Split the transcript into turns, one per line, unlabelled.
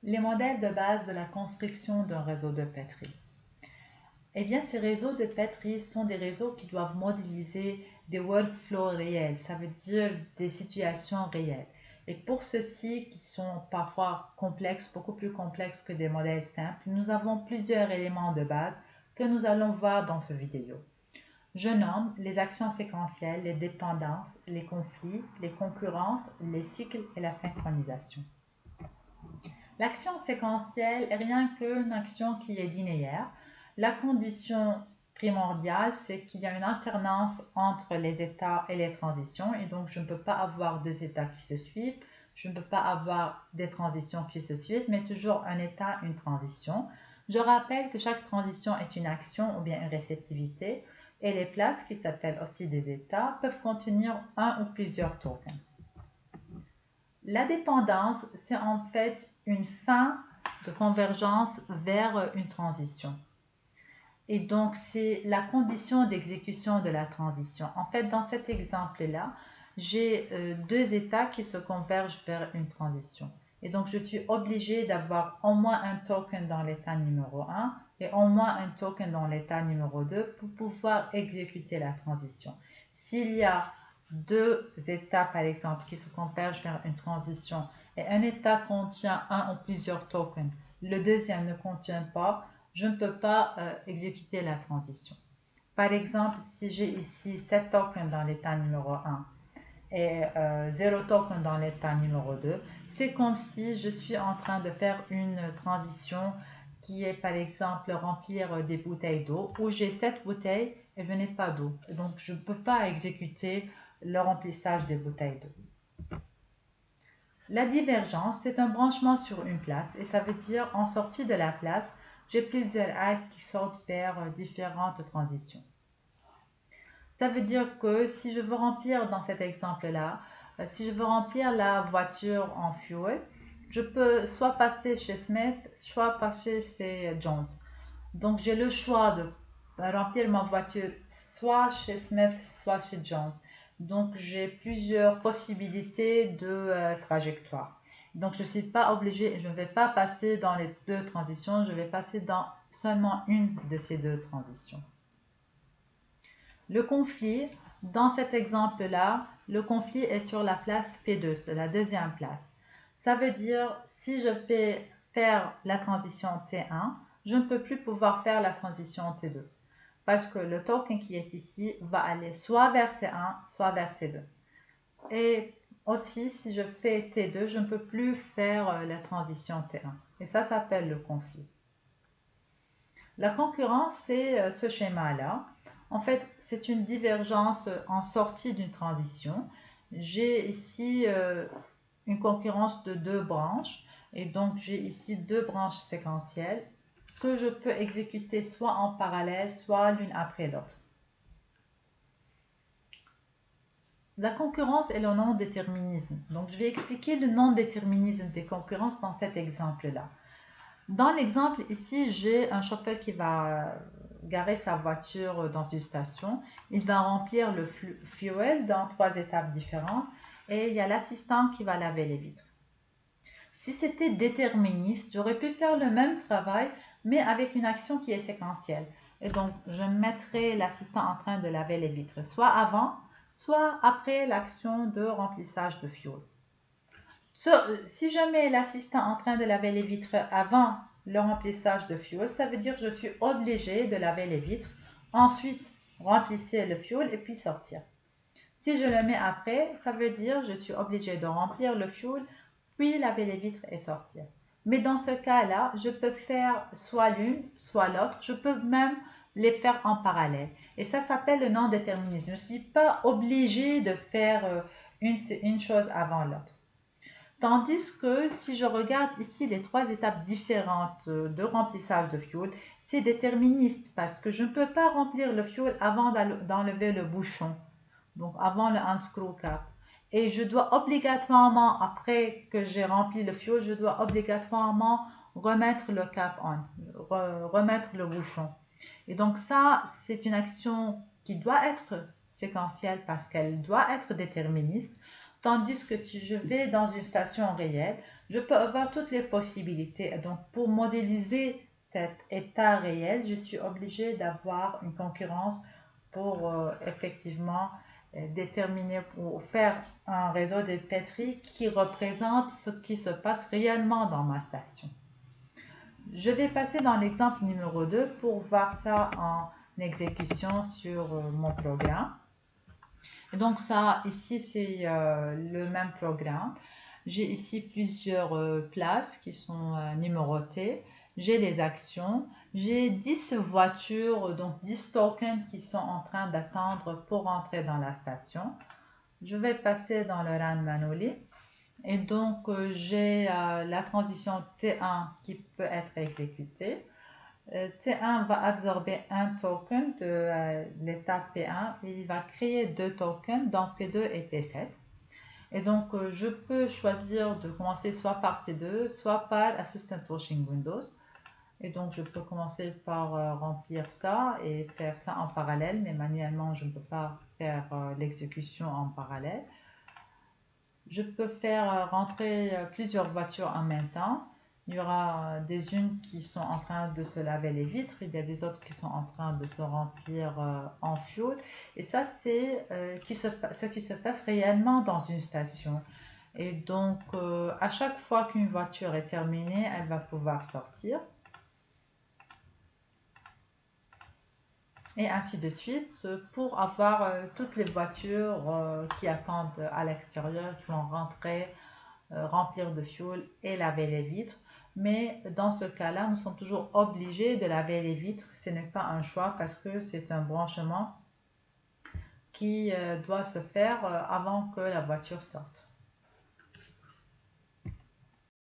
Les modèles de base de la construction d'un réseau de Petri. Eh bien, ces réseaux de Petri sont des réseaux qui doivent modéliser des workflows réels, ça veut dire des situations réelles. Et pour ceux-ci, qui sont parfois complexes, beaucoup plus complexes que des modèles simples, nous avons plusieurs éléments de base que nous allons voir dans cette vidéo. Je nomme les actions séquentielles, les dépendances, les conflits, les concurrences, les cycles et la synchronisation. L'action séquentielle est rien qu'une action qui est linéaire. La condition primordiale, c'est qu'il y a une alternance entre les états et les transitions, et donc je ne peux pas avoir deux états qui se suivent, je ne peux pas avoir des transitions qui se suivent, mais toujours un état, une transition. Je rappelle que chaque transition est une action ou bien une réceptivité, et les places, qui s'appellent aussi des états, peuvent contenir un ou plusieurs tokens. La dépendance, c'est en fait une fin de convergence vers une transition. Et donc, c'est la condition d'exécution de la transition. En fait, dans cet exemple-là, j'ai deux états qui se convergent vers une transition. Et donc, je suis obligée d'avoir au moins un token dans l'état numéro 1 et au moins un token dans l'état numéro 2 pour pouvoir exécuter la transition. S'il y a deux états, par exemple, qui se convergent vers une transition et un état contient un ou plusieurs tokens, le deuxième ne contient pas, je ne peux pas exécuter la transition. Par exemple, si j'ai ici 7 tokens dans l'état numéro 1 et 0 token dans l'état numéro 2, c'est comme si je suis en train de faire une transition qui est par exemple remplir des bouteilles d'eau, où j'ai 7 bouteilles et je n'ai pas d'eau. Donc je ne peux pas exécuter le remplissage des bouteilles d'eau. La divergence, c'est un branchement sur une place et ça veut dire en sortie de la place, j'ai plusieurs actes qui sortent vers différentes transitions. Ça veut dire que si je veux remplir dans cet exemple-là, si je veux remplir la voiture en fuel, je peux soit passer chez Smith, soit passer chez Jones. Donc j'ai le choix de remplir ma voiture soit chez Smith, soit chez Jones. Donc j'ai plusieurs possibilités de trajectoire. Donc je ne suis pas obligée, je ne vais pas passer dans les deux transitions, je vais passer dans seulement une de ces deux transitions. Le conflit, dans cet exemple-là, le conflit est sur la place P2, de la deuxième place. Ça veut dire, si je fais faire la transition T1, je ne peux plus pouvoir faire la transition T2. Parce que le token qui est ici va aller soit vers T1, soit vers T2. Et aussi, si je fais T2, je ne peux plus faire la transition T1. Et ça s'appelle le conflit. La concurrence, c'est ce schéma-là. En fait, c'est une divergence en sortie d'une transition. J'ai ici une concurrence de deux branches. Et donc, j'ai ici deux branches séquentielles que je peux exécuter soit en parallèle, soit l'une après l'autre. La concurrence est le non-déterminisme. Donc, je vais expliquer le non-déterminisme des concurrences dans cet exemple-là. Dans l'exemple ici, j'ai un chauffeur qui va garer sa voiture dans une station. Il va remplir le fuel dans 3 étapes différentes et il y a l'assistant qui va laver les vitres. Si c'était déterministe, j'aurais pu faire le même travail, mais avec une action qui est séquentielle. Et donc, je mettrai l'assistant en train de laver les vitres, soit avant, soit après l'action de remplissage de fuel. Si je mets l'assistant en train de laver les vitres avant le remplissage de fuel, ça veut dire que je suis obligée de laver les vitres, ensuite remplissez le fuel et puis sortir. Si je le mets après, ça veut dire que je suis obligée de remplir le fuel, puis laver les vitres et sortir. Mais dans ce cas-là, je peux faire soit l'une, soit l'autre. Je peux même les faire en parallèle. Et ça s'appelle le non-déterminisme. Je ne suis pas obligée de faire une chose avant l'autre. Tandis que si je regarde ici les 3 étapes différentes de remplissage de fuel, c'est déterministe parce que je ne peux pas remplir le fuel avant d'enlever le bouchon, donc avant le unscrew cap. Et je dois obligatoirement, après que j'ai rempli le fuel, je dois obligatoirement remettre le cap on, remettre le bouchon. Et donc ça, c'est une action qui doit être séquentielle parce qu'elle doit être déterministe. Tandis que si je vais dans une station réelle, Je peux avoir toutes les possibilités. Et donc, pour modéliser cet état réel, je suis obligée d'avoir une concurrence pour effectivement déterminer ou faire un réseau de Petri qui représente ce qui se passe réellement dans ma station. Je vais passer dans l'exemple numéro 2 pour voir ça en exécution sur mon programme. Et donc ça, ici, c'est le même programme. J'ai ici plusieurs places qui sont numérotées. J'ai les actions. J'ai 10 voitures, donc 10 tokens qui sont en train d'attendre pour entrer dans la station. Je vais passer dans le run manually. Et donc, j'ai la transition T1 qui peut être exécutée. T1 va absorber un token de l'état P1 et il va créer deux tokens dans P2 et P7. Et donc, je peux choisir de commencer soit par T2, soit par Assistant Washing Windows. Et donc, je peux commencer par remplir ça et faire ça en parallèle, mais manuellement, je ne peux pas faire l'exécution en parallèle. Je peux faire rentrer plusieurs voitures en même temps. Il y aura des unes qui sont en train de se laver les vitres, il y a des autres qui sont en train de se remplir en fuel. Et ça, c'est ce qui se passe réellement dans une station. Et donc, à chaque fois qu'une voiture est terminée, elle va pouvoir sortir. Et ainsi de suite pour avoir toutes les voitures qui attendent à l'extérieur, qui vont rentrer, remplir de fuel et laver les vitres. Mais dans ce cas-là, nous sommes toujours obligés de laver les vitres. Ce n'est pas un choix parce que c'est un branchement qui doit se faire avant que la voiture sorte.